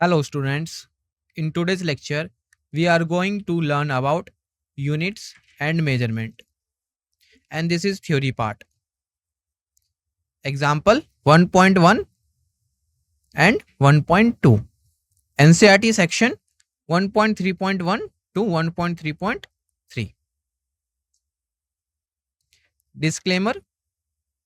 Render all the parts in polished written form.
Hello students, in today's lecture we are going to learn about units and measurement, and this is theory part. Example 1.1 and 1.2 NCERT section 1.3.1 to 1.3.3. Disclaimer: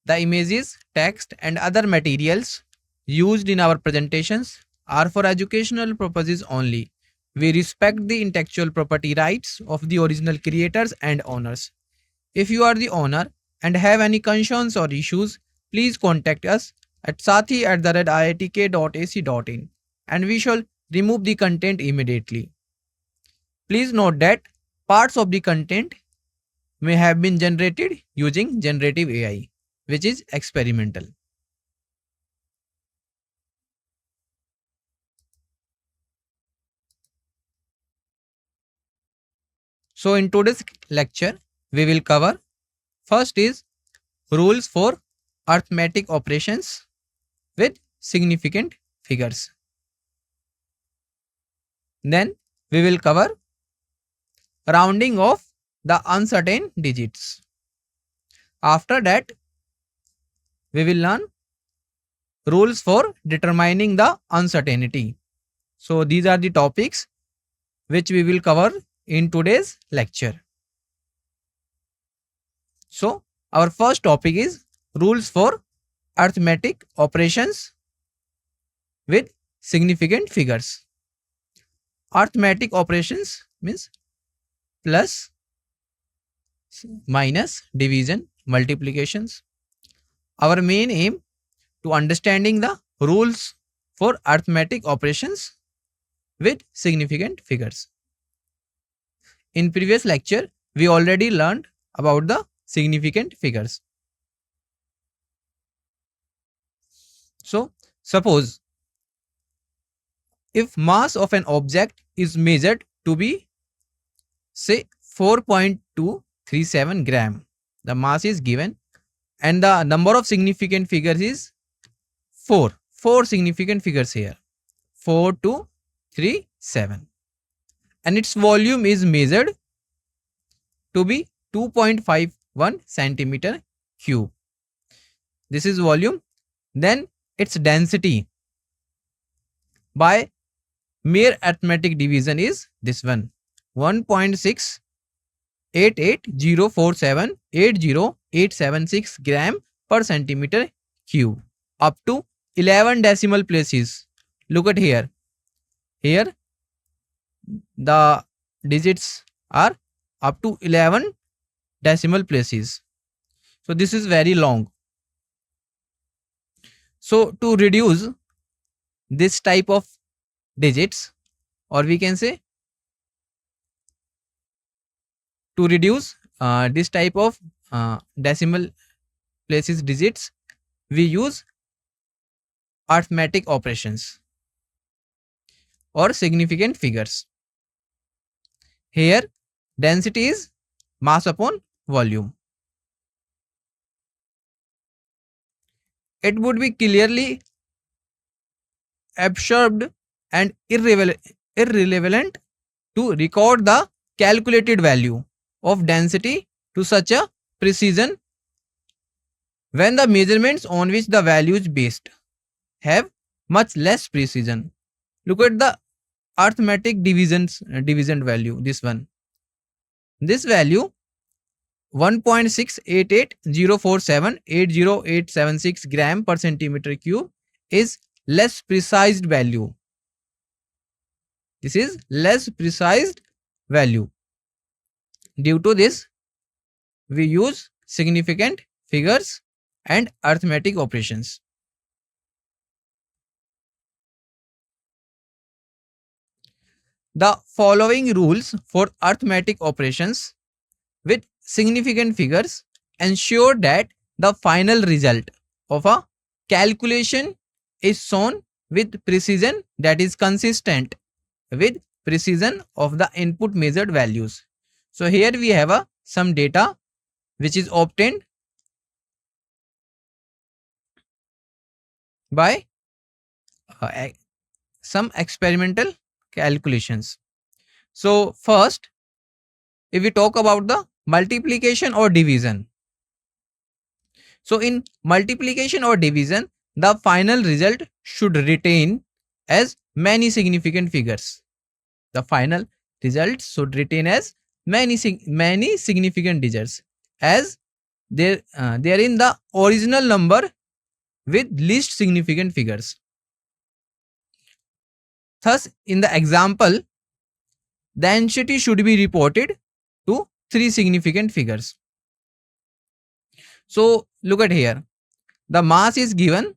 the images, text and other materials used in our presentations are for educational purposes only. We respect the intellectual property rights of the original creators and owners. If you are the owner and have any concerns or issues, please contact us at sathi@iitk.ac.in and we shall remove the content immediately. Please note that parts of the content may have been generated using generative AI, which is experimental. So in today's lecture, we will cover first is rules for arithmetic operations with significant figures. Then we will cover rounding of the uncertain digits. After that, we will learn rules for determining the uncertainty. So these are the topics which we will cover in today's lecture. So our first topic is rules for arithmetic operations with significant figures. Arithmetic operations means plus, minus, division, multiplications. Our main aim to understanding the rules for arithmetic operations with significant figures. In previous lecture, we already learned about the significant figures. So, suppose if mass of an object is measured to be say 4.237 gram, the mass is given and the number of significant figures is 4 significant figures here, 4237, and its volume is measured to be 2.51 centimeter cube. This is volume. Then its density by mere arithmetic division is this one, 1.68804780.876 gram per centimeter cube, up to 11 decimal places. Look at here. Here the digits are up to 11 decimal places. So this is very long. So to reduce this type of digits, or we can say to reduce this type of decimal places digits, we use arithmetic operations or significant figures. Here density is mass upon volume. It would be clearly absurd and irrelevant to record the calculated value of density to such a precision when the measurements on which the value is based have much less precision. Look at the arithmetic division value, this one. This value 1.68804780.876 gram per centimeter cube is less precise value. This is less precise value. Due to this, we use significant figures and arithmetic operations. The following rules for arithmetic operations with significant figures ensure that the final result of a calculation is shown with precision that is consistent with precision of the input measured values. So here we have some data which is obtained by some experimental calculations. So first, if we talk about the multiplication or division. So in multiplication or division, the final result should retain as many significant figures. The final result should retain as many significant digits, as they are in the original number with least significant figures. Thus, in the example, the density should be reported to 3 significant figures. So look at here. The mass is given,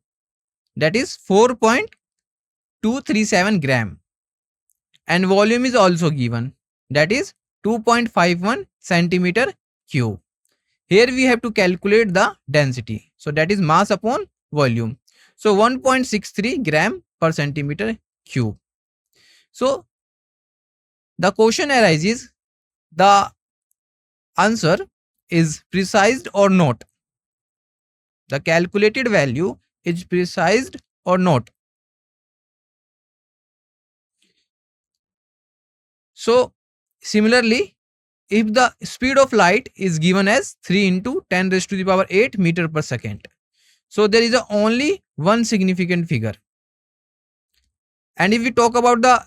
that is 4.237 gram, and volume is also given, that is 2.51 centimeter cube. Here we have to calculate the density. So that is mass upon volume. So 1.63 gram per centimeter cube. So the question arises, the answer is precise or not? The calculated value is precise or not? So similarly, if the speed of light is given as 3 into 10 raised to the power 8 meter per second, so there is only one significant figure. And if we talk about the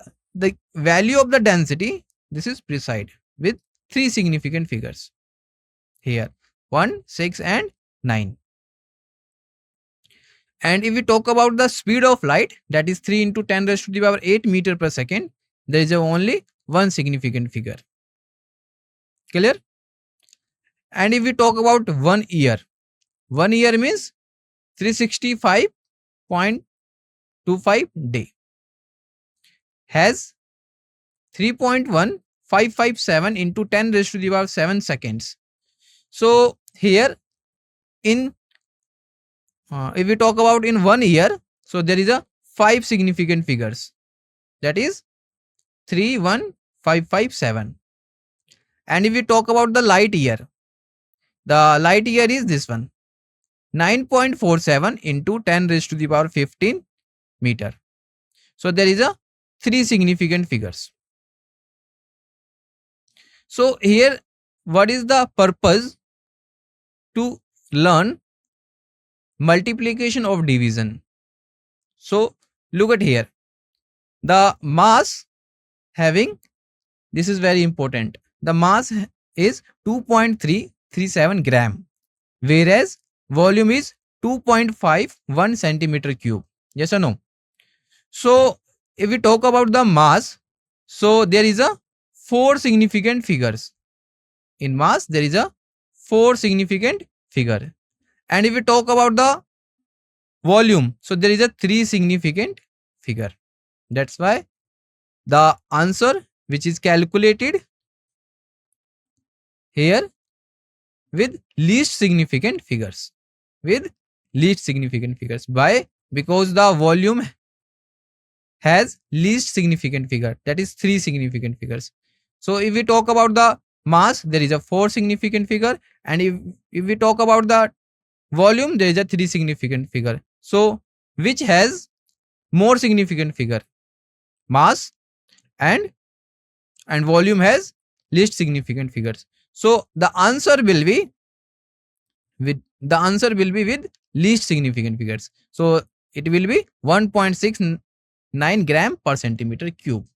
value of the density, this is precise with 3 significant figures here, 1, 6 and 9. And if we talk about the speed of light, that is 3 into 10 raised to the power 8 meter per second, there is only one significant figure. Clear? And if we talk about 1 year means 365.25 day, has 3.1557 into 10 raised to the power 7 seconds. So here in if we talk about in 1 year, so there is a 5 significant figures, that is 31557. And if we talk about the light year is this one, 9.47 into 10 raised to the power 15 meter. So there is a 3 significant figures. So here, what is the purpose to learn multiplication of division? So look at here, the mass having, this is very important, the mass is 2.337 gram, whereas volume is 2.51 centimeter cube. Yes or no? So if we talk about the mass, so there is a 4 significant figures. In mass, there is a 4 significant figure. And if we talk about the volume, so there is a 3 significant figure. That's why the answer which is calculated here with least significant figures, because the volume has least significant figure, that is 3 significant figures. So if we talk about the mass, there is a 4 significant figure, and if we talk about the volume, there is a 3 significant figure. So which has more significant figure? Mass and volume has least significant figures. So the answer will be with least significant figures. So it will be 1.69 gram per centimeter cube.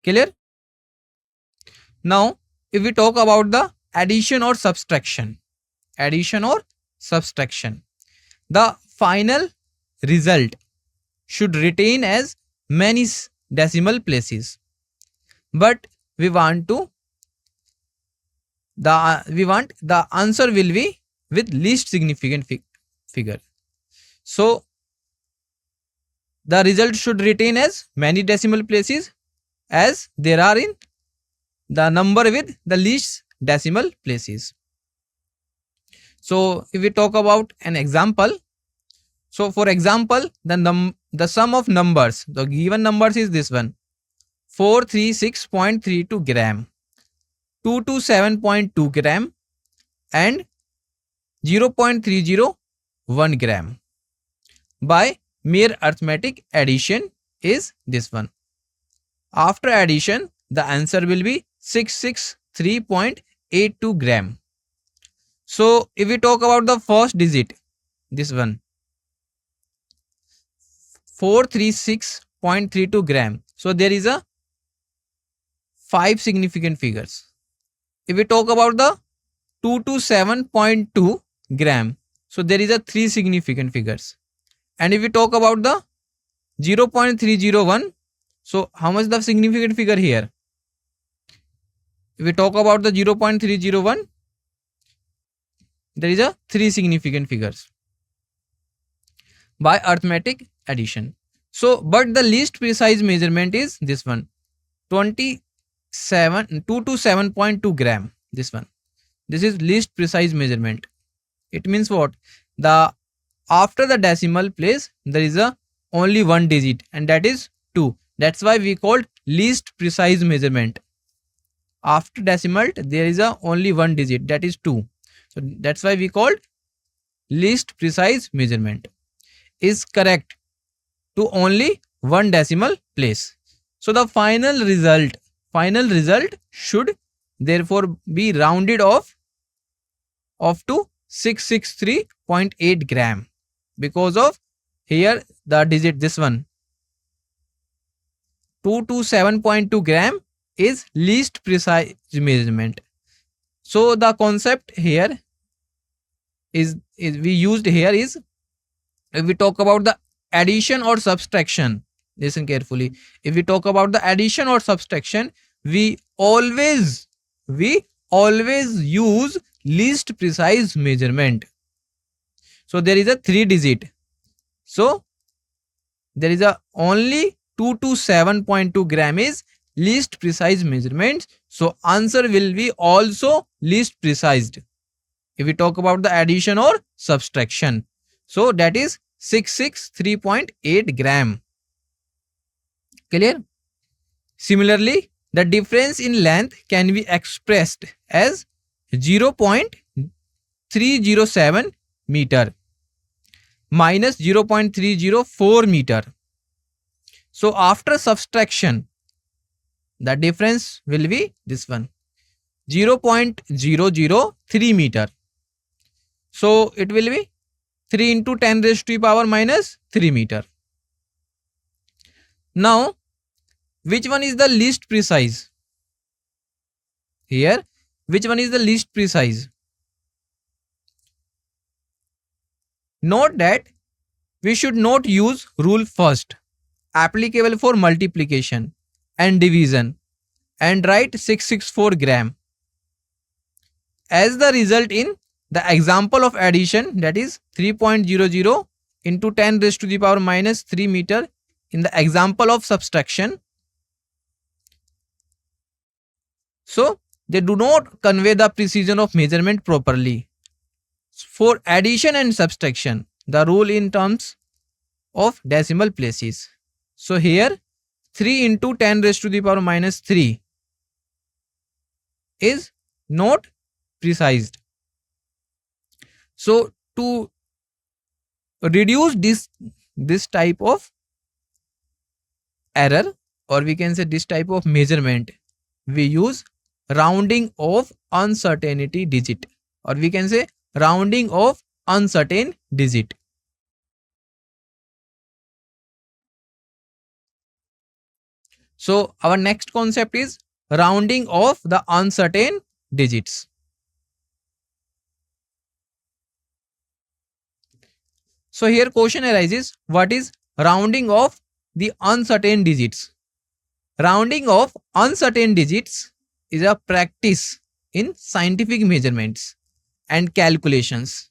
Clear? Now if we talk about the addition or subtraction, the final result should retain as many decimal places, but we want the answer will be with least significant figure. So the result should retain as many decimal places as there are in the number with the least decimal places. So if we talk about an example, so for example, the sum of numbers, the given numbers is this one, 436.32 gram, 227.2 gram and 0.301 gram. By mere arithmetic addition is this one. After addition, the answer will be 663.82 gram. So if we talk about the first digit, this one, 436.32 gram. So there is a 5 significant figures. If we talk about the 227.2 gram, so there is a 3 significant figures. And if we talk about the 0.301, so how much the significant figure here? If we talk about the 0.301, there is a 3 significant figures by arithmetic addition. So, but the least precise measurement is this one, 227.2 gram. This one. This is least precise measurement. It means what? The after the decimal place there is a only one digit, and that is 2. That's why we called least precise measurement. After decimal there is a only one digit, that is 2. So that's why we called least precise measurement is correct to only one decimal place. So the final result should therefore be rounded off to 663.8 gram, because of here the digit, this one, 227.2 gram is least precise measurement. So the concept here is we used here is, if we talk about the addition or subtraction, listen carefully. If we talk about the addition or subtraction, we always use least precise measurement. So there is a 3 digit. So there is a only 227.2 gram is least precise measurement. So answer will be also least precise if we talk about the addition or subtraction. So that is 663.8 gram. Clear? Similarly, the difference in length can be expressed as 0.307 meter minus 0.304 meter. So after subtraction, the difference will be this one, 0.003 meter. So it will be 3 into 10 raised to the power minus 3 meter. Now, which one is the least precise? Here, which one is the least precise? Note that we should not use rule first, applicable for multiplication and division, and write 664 gram as the result in the example of addition, that is 3.00 into 10 raised to the power minus 3 meter in the example of subtraction. So they do not convey the precision of measurement properly. For addition and subtraction, the rule in terms of decimal places. So here 3 into 10 raised to the power minus 3 is not precise. So to reduce this type of error, or we can say this type of measurement, we use rounding of uncertainty digit, or we can say rounding of uncertain digit. So our next concept is rounding of the uncertain digits. So here question arises, what is rounding of the uncertain digits? Rounding of uncertain digits is a practice in scientific measurements and calculations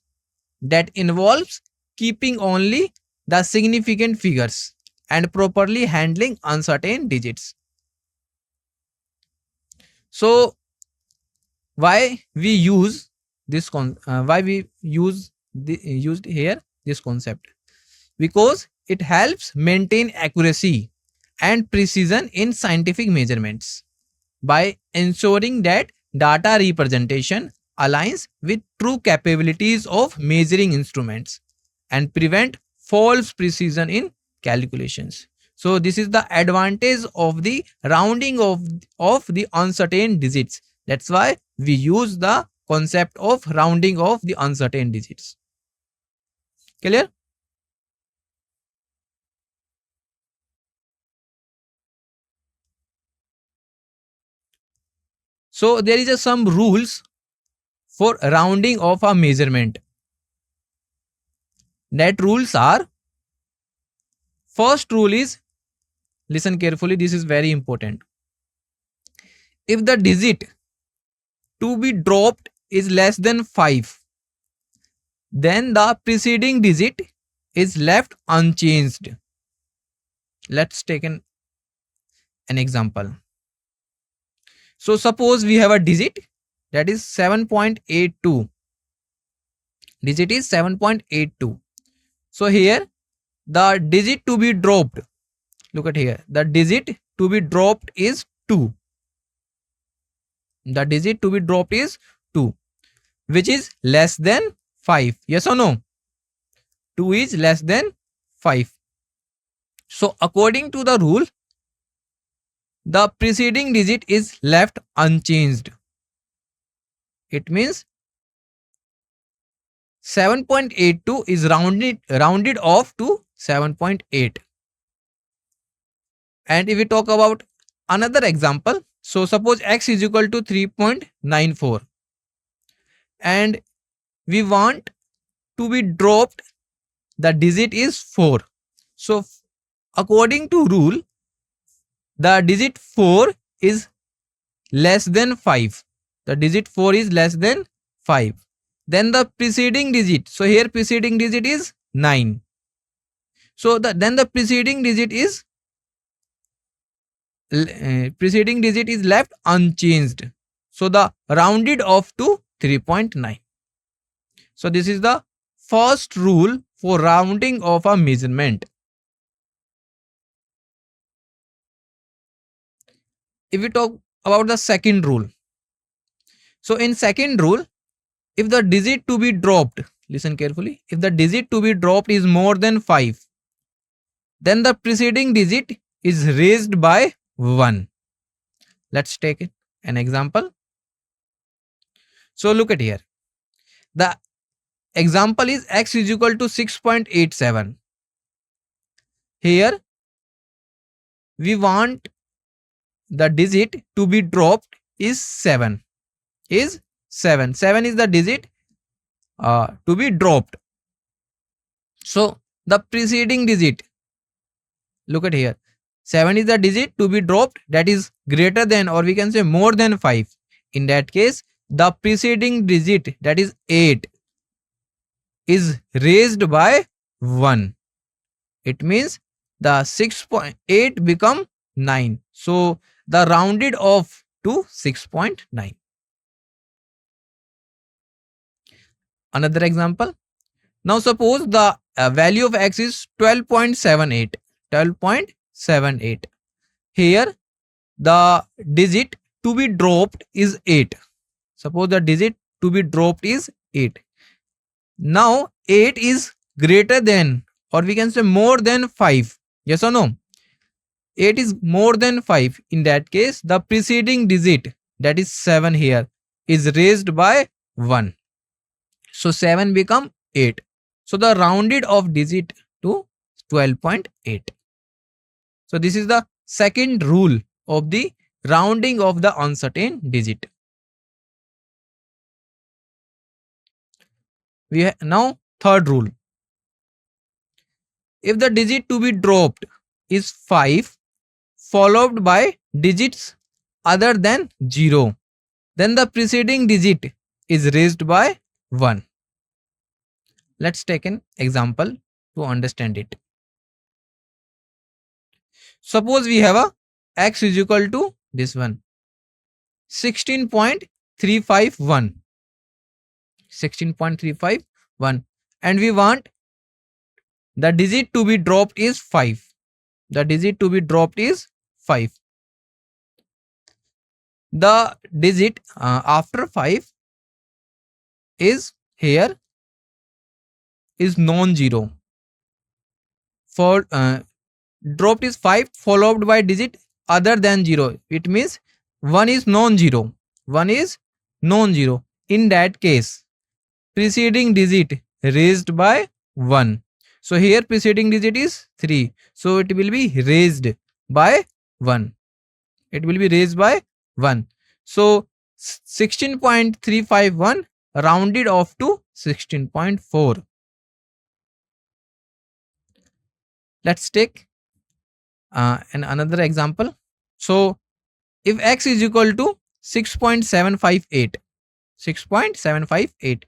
that involves keeping only the significant figures and properly handling uncertain digits. So why we use this used here this concept? Because it helps maintain accuracy and precision in scientific measurements by ensuring that data representation aligns with true capabilities of measuring instruments and prevent false precision in calculations. So this is the advantage of the rounding of the uncertain digits. That's why we use the concept of rounding of the uncertain digits. Clear? So there is some rules for rounding of a measurement. That rules are, first rule is, listen carefully, this is very important. If the digit to be dropped is less than 5, then the preceding digit is left unchanged. Let's take an example. So suppose we have a digit that is 7.82. Digit is 7.82. So here the digit to be dropped, look at here, the digit to be dropped is 2. The digit to be dropped is 2, which is less than 5. Yes or no? 2 is less than 5. So according to the rule, the preceding digit is left unchanged. It means 7.82 is rounded off to 7.8. And if we talk about another example, so suppose x is equal to 3.94 and we want to be dropped, the digit is 4. So according to rule, the digit 4 is less than 5. The digit 4 is less than 5. Then the preceding digit, so here preceding digit is 9. So then the preceding digit is left unchanged. So the rounded off to 3.9. So this is the first rule for rounding of a measurement. If we talk about the second rule, so in second rule, if the digit to be dropped, listen carefully, if the digit to be dropped is more than 5, then the preceding digit is raised by 1. Let's take an example. So look at here. The example is x is equal to 6.87. Here we want the digit to be dropped is 7. 7 is the digit to be dropped. So the preceding digit, look at here, 7 is the digit to be dropped that is greater than, or we can say more than 5. In that case, the preceding digit, that is 8, is raised by 1. It means the 6.8 become 9. So the rounded off to 6.9. Another example. Now suppose the value of x is 12.78. 12.78. Here the digit to be dropped is 8. Suppose the digit to be dropped is 8. Now 8 is greater than, or we can say more than 5. Yes or no? 8 is more than 5. In that case, the preceding digit, that is 7 here, is raised by 1. So 7 become 8. So the rounded off digit to 12.8. So this is the second rule of the rounding of the uncertain digit. We have now third rule. If the digit to be dropped is 5 followed by digits other than 0, then the preceding digit is raised by 1. Let's take an example to understand it. Suppose we have a x is equal to this one, 16.351. 16.351, and we want the digit to be dropped is 5. The digit to be dropped is 5. The digit after 5 is here is non-zero. dropped is 5 followed by digit other than 0. It means 1 is non-zero. 1 is non-zero. In that case, preceding digit raised by 1. So here preceding digit is 3. So it will be raised by 1. It will be raised by 1. So 16.351 rounded off to 16.4. Let's take another example. So if x is equal to 6.758, 6.758.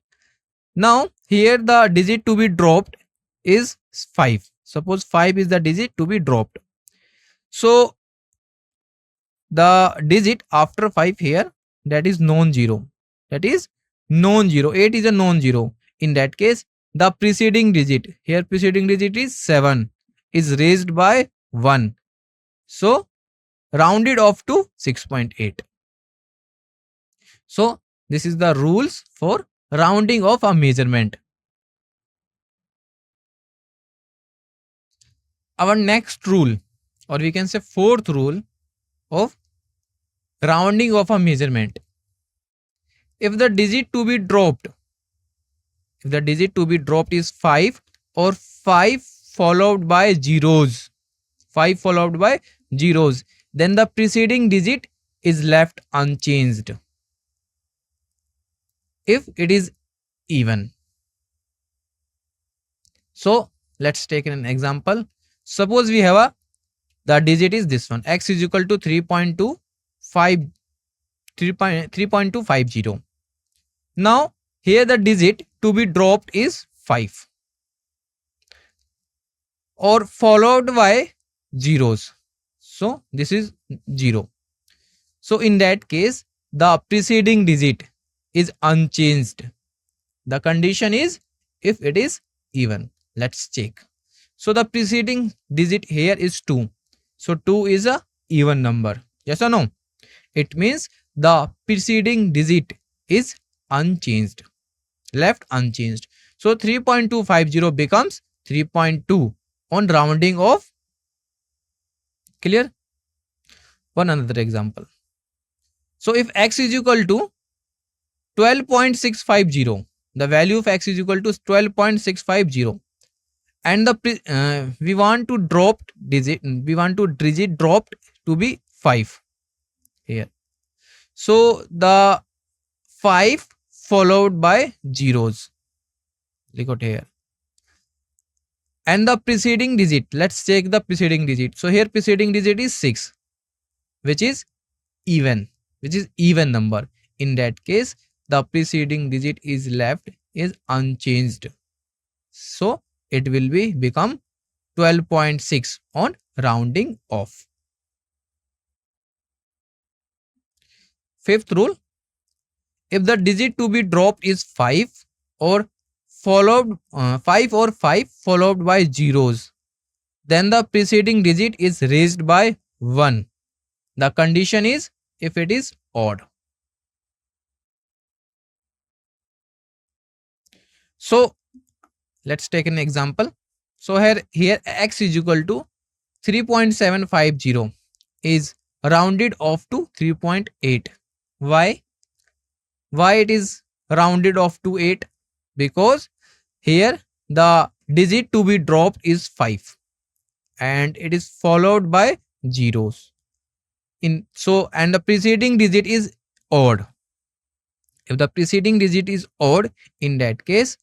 Now here the digit to be dropped is 5. Suppose 5 is the digit to be dropped. So the digit after 5 here, that is non-zero. That is non-zero. 8 is a non-zero. In that case, the preceding digit, here preceding digit is 7, is raised by 1. So rounded off to 6.8. So this is the rules for rounding of a measurement. Our next rule, or we can say fourth rule of rounding of a measurement. If the digit to be dropped, is 5 or 5 followed by zeros, 5 followed by zeros, then the preceding digit is left unchanged. If it is even. So let's take an example. Suppose we have the digit is this one, x is equal to 3.250. Now here the digit to be dropped is 5 or followed by zeros. So this is 0. So in that case, the preceding digit is unchanged. The condition is if it is even. Let's check. So the preceding digit here is 2. So 2 is a even number. Yes or no? It means the preceding digit is unchanged, left unchanged. So 3.250 becomes 3.2 on rounding off. Clear? One another example. So if x is equal to 12.650, the value of x is equal to 12.650, and the we want to digit dropped to be 5 here. So the 5 followed by zeros, look at here, and the preceding digit, let's check the preceding digit. So here preceding digit is 6, which is even number. In that case, the preceding digit is left is unchanged. So it will be become 12.6 on rounding off. Fifth rule, if the digit to be dropped is 5 or 5 followed by zeros, then the preceding digit is raised by 1. The condition is if it is odd. So let's take an example. So here x is equal to 3.750 is rounded off to 3.8. Why it is rounded off to 8? Because here the digit to be dropped is 5 and it is followed by zeros. And the preceding digit is odd. If the preceding digit is odd, in that case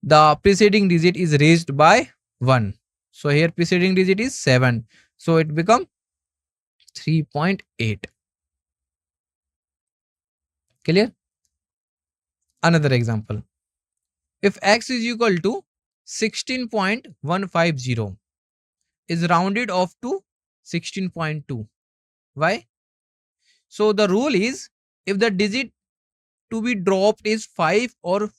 the preceding digit is raised by 1. So here preceding digit is 7. So it becomes 3.8. Clear? Another example. If x is equal to 16.150 is rounded off to 16.2. Why? So the rule is if the digit to be dropped is 5 or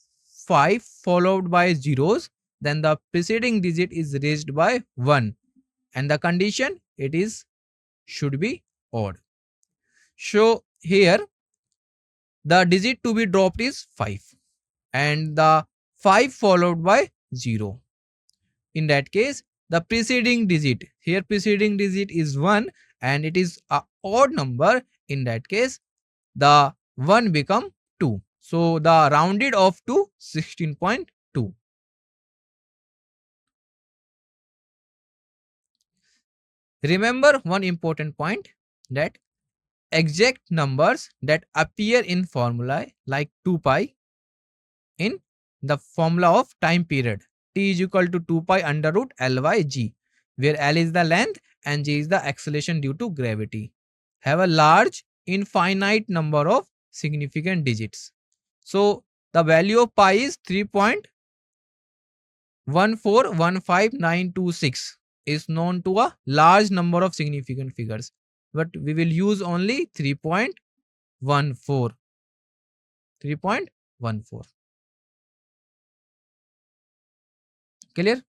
5 followed by zeros, then the preceding digit is raised by 1 and the condition it is should be odd. So here the digit to be dropped is 5 and the 5 followed by 0. in that case the preceding digit, here preceding digit is 1 and it is a odd number, in that case the 1 become 2. So the rounded off to 16.2. Remember one important point, that exact numbers that appear in formula like 2 pi in the formula of time period, t is equal to 2 pi under root L by g, where L is the length and g is the acceleration due to gravity, have a large infinite number of significant digits. So the value of pi is 3.1415926 is known to a large number of significant figures, but we will use only 3.14. Clear?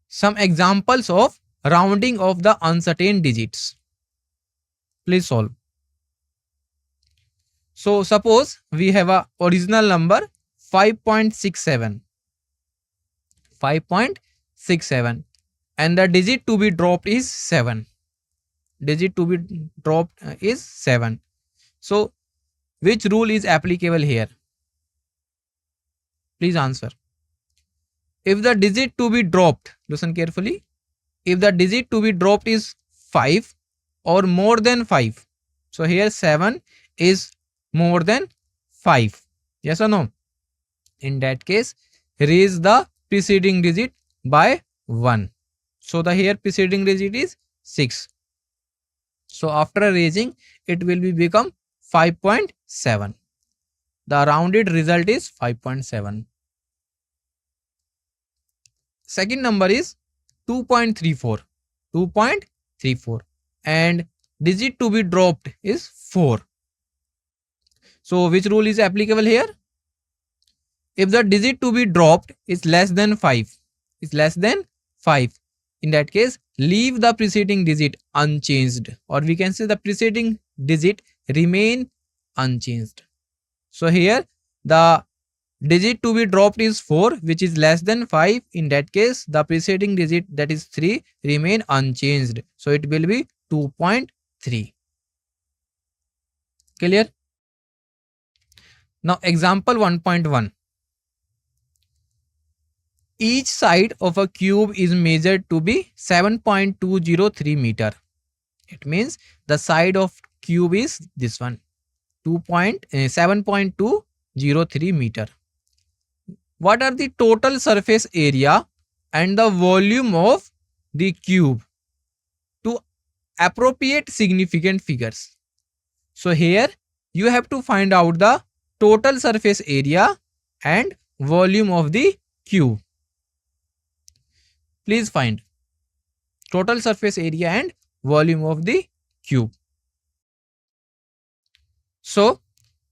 Some examples of rounding of the uncertain digits. Please solve. So suppose we have a original number 5.67 and the digit to be dropped is 7. Digit to be dropped is 7. So which rule is applicable here? Please answer. If the digit to be dropped, listen carefully, if the digit to be dropped is 5 or more than 5, so here 7 is more than 5, yes or no? In that case, raise the preceding digit by 1. So the here preceding digit is 6. So after raising, it will be become 5.7. The rounded result is 5.7. Second number is 2.34 and digit to be dropped is 4. So which rule is applicable here? If the digit to be dropped is less than 5, in that case leave the preceding digit unchanged, or we can say the preceding digit remain unchanged. So here the digit to be dropped is 4, which is less than 5. In that case, the preceding digit, that is 3, remain unchanged. So it will be 2.3. Clear? Now example 1.1. Each side of a cube is measured to be 7.203 meter. It means the side of cube is this one, 7.203 meter. What are the total surface area and the volume of the cube to appropriate significant figures? So here you have to find out the total surface area and volume of the cube. Please find total surface area and volume of the cube. So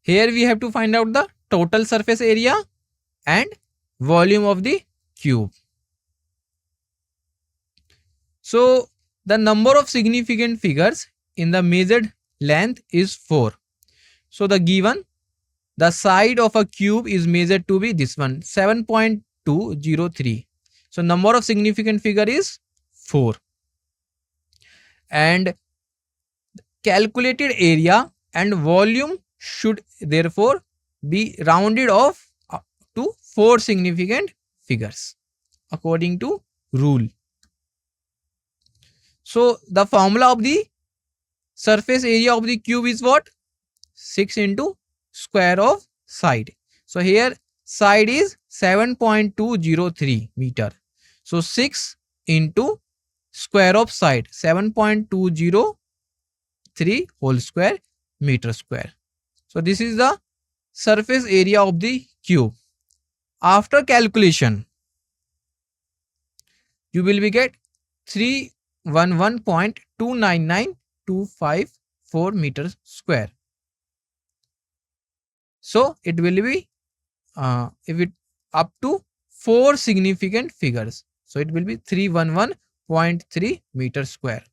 here we have to find out the total surface area and volume of the cube. So the number of significant figures in the measured length is 4. So the given, the side of a cube is measured to be this one, 7.203. So number of significant figure is 4. And calculated area and volume should therefore be rounded off to 4 significant figures according to rule. So the formula of the surface area of the cube is what? 6 into square of side. So here side is 7.203 meter. So 6 into square of side, 7.203 whole square meter square. So this is the surface area of the cube. After calculation, you will be get 311.299254 meters square. So it will be if it up to 4 significant figures. So it will be 311.3 meters square.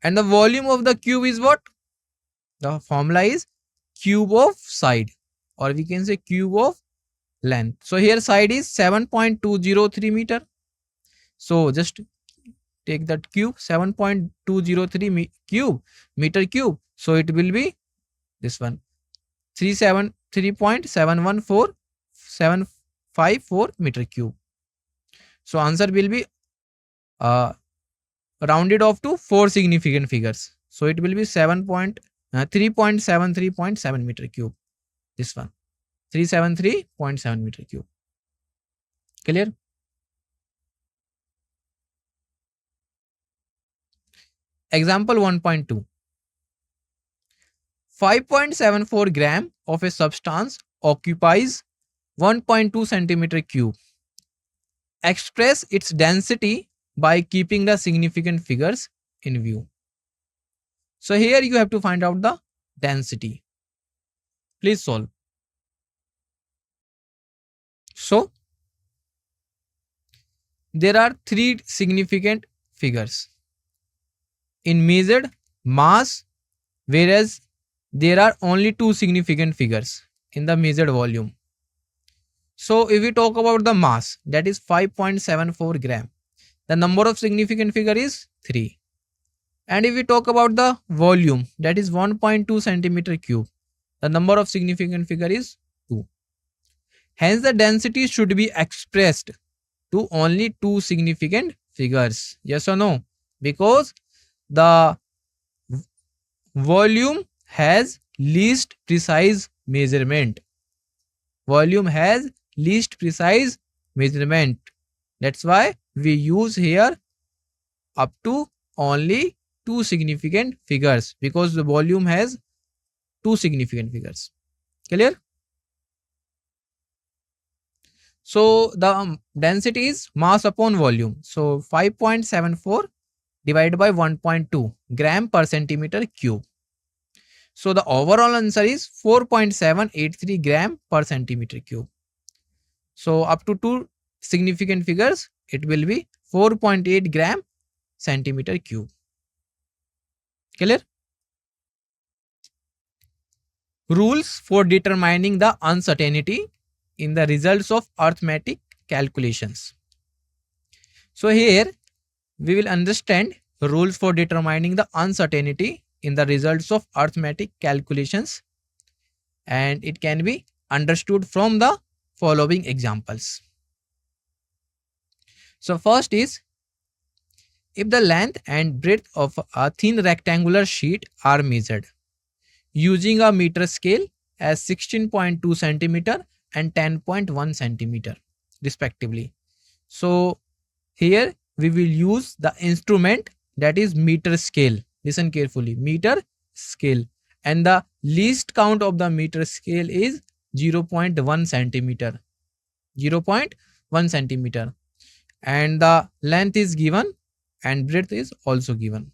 And the volume of the cube is what? The formula is cube of side, or we can say cube of length. So here side is 7.203 meter. So just take that cube, 7.203 cube meter cube. So it will be this one, 3.754 meter cube. So answer will be rounded off to 4 significant figures. So it will be 3.73.7 meter cube. This one, 373.7 meter cube. Clear? Example 1.2. 5.74 gram of a substance occupies 1.2 centimeter cube. Express its density by keeping the significant figures in view. So here you have to find out the density. Please solve. So there are 3 significant figures in measured mass, whereas there are only 2 significant figures in the measured volume. So if we talk about the mass, that is 5.74 gram, the number of significant figure is 3. And if we talk about the volume, that is 1.2 centimeter cube, the number of significant figure is 2. Hence the density should be expressed to only 2 significant figures. Yes or no? Because the volume has least precise measurement. Volume has least precise measurement. That's why we use here up to only 2 significant figures, because the volume has 2 significant figures. Clear? So the density is mass upon volume. So 5.74 divided by 1.2 gram per centimeter cube. So the overall answer is 4.783 gram per centimeter cube. So up to 2 significant figures, it will be 4.8 gram centimeter cube. Clear? Rules for determining the uncertainty in the results of arithmetic calculations. So here we will understand rules for determining the uncertainty in the results of arithmetic calculations, and it can be understood from the following examples. So first is, if the length and breadth of a thin rectangular sheet are measured using a meter scale as 16.2 centimeter and 10.1 centimeter respectively. So here we will use the instrument, that is meter scale. Listen carefully, meter scale, and the least count of the meter scale is 0.1 centimeter. 0.1 centimeter, and the length is given and breadth is also given.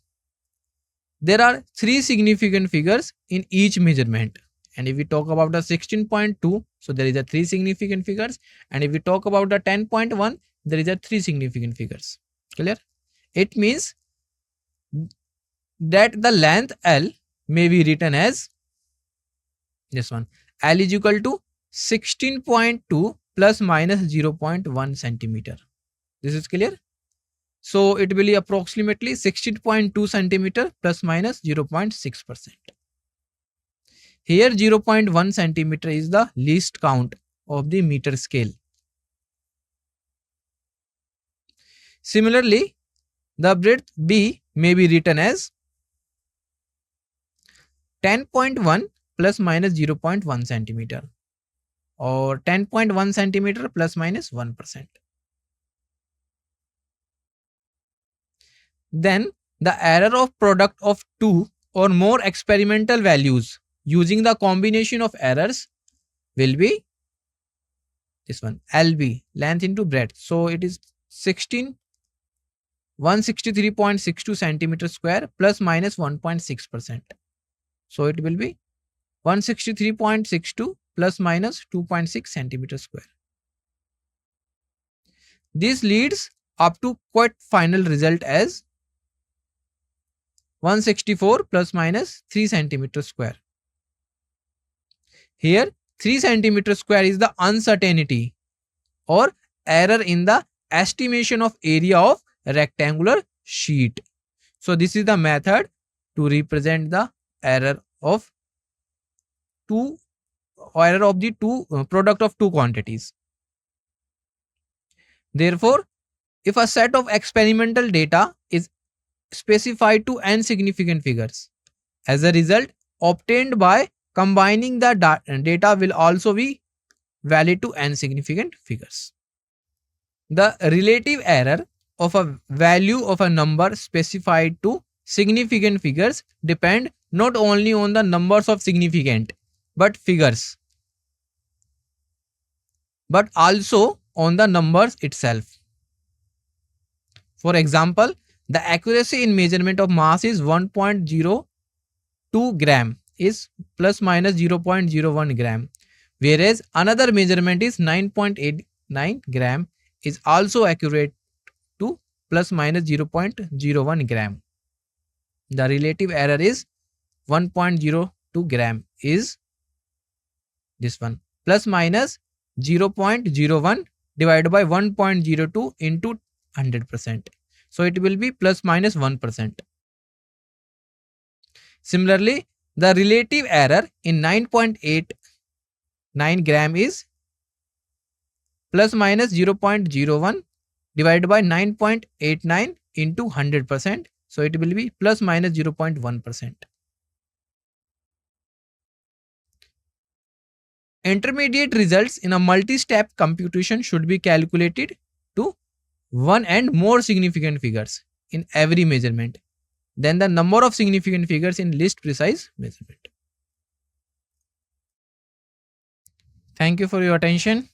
There are 3 significant figures in each measurement, and if we talk about the 16.2, so there is a 3 significant figures, and if we talk about the 10.1, there is a 3 significant figures. Clear? It means that the length L may be written as this one, L is equal to 16.2 plus minus 0.1 centimeter. This is clear? So it will be approximately 16.2 centimeter plus minus 0.6%. Here 0.1 centimeter is the least count of the meter scale. Similarly, the breadth B may be written as 10.1 plus minus 0.1 centimeter, or 10.1 centimeter plus minus 1%. Then the error of product of 2 or more experimental values using the combination of errors will be this one, LB, length into breadth. So it is 163.62 centimeter square plus minus 1.6%. So it will be 163.62 plus minus 2.6 centimeter square. This leads up to quite final result as 164 plus minus 3 centimeter square. Here 3 centimeter square is the uncertainty or error in the estimation of area of rectangular sheet. So this is the method to represent the error of the product of two quantities. Therefore, if a set of experimental data is specified to n significant figures, as a result obtained by combining the data will also be valid to n significant figures. The relative error of a value of a number specified to significant figures depend not only on the numbers of significant but figures, but also on the numbers itself. For example, the accuracy in measurement of mass is 1.02 gram is plus minus 0.01 gram, whereas another measurement is 9.89 gram is also accurate to plus minus 0.01 gram. The relative error is 1.02 gram is this one, plus minus 0.01 divided by 1.02 into 100%. So it will be plus minus 1%. Similarly, the relative error in 9.89 gram is plus minus 0.01 divided by 9.89 into 100%. So it will be plus minus 0.1%. Intermediate results in a multi-step computation should be calculated to one and more significant figures in every measurement than the number of significant figures in least precise measurement. Thank you for your attention.